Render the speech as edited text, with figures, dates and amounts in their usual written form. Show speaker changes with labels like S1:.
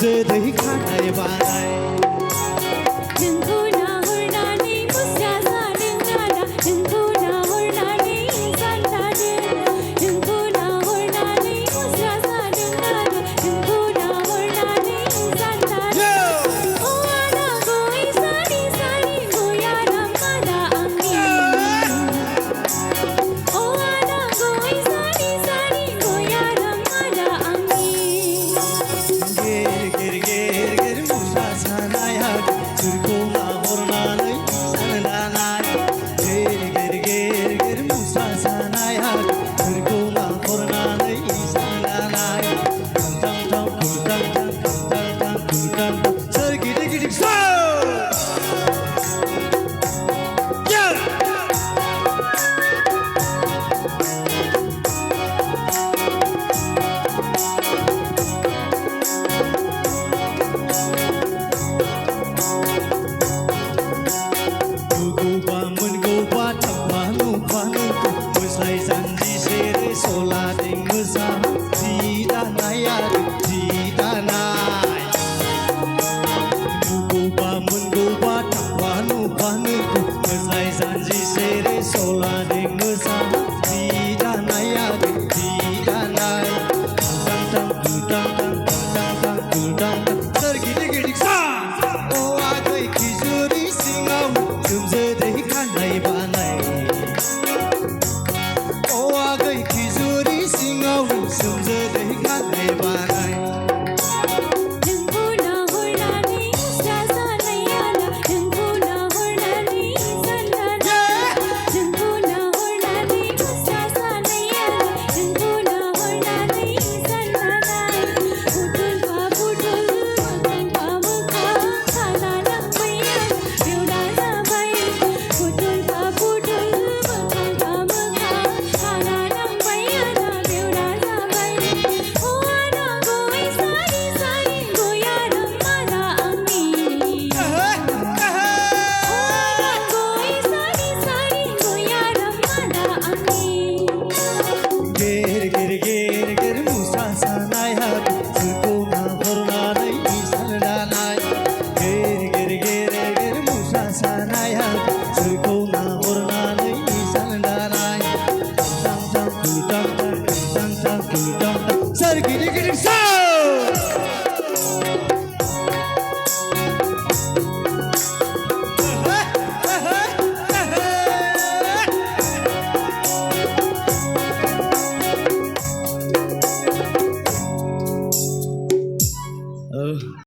S1: गोदोरै खानाय बानाय
S2: नोंखौ नाहरनानै मुस्रा सादों आदा नोंखौ नाहरनानै सान लादों नोंखौ नाहरनानै मुस्रा सादों आदा नोंखौ नाहरनानै सान लादों ओ आदा गय सारि सारि गयाराम आदा आंनि ओ आदा गय सारि सारि गयाराम आदा आंनि
S1: गेर गेर गेर गेर मुस्रा सानाया सोरखौ नाहरनानै सान लानाय गेर गेर गेर गेर मुस्रा सानाया सोरखौ नाहरनानै सान लानाय थां थां थां थां थां थां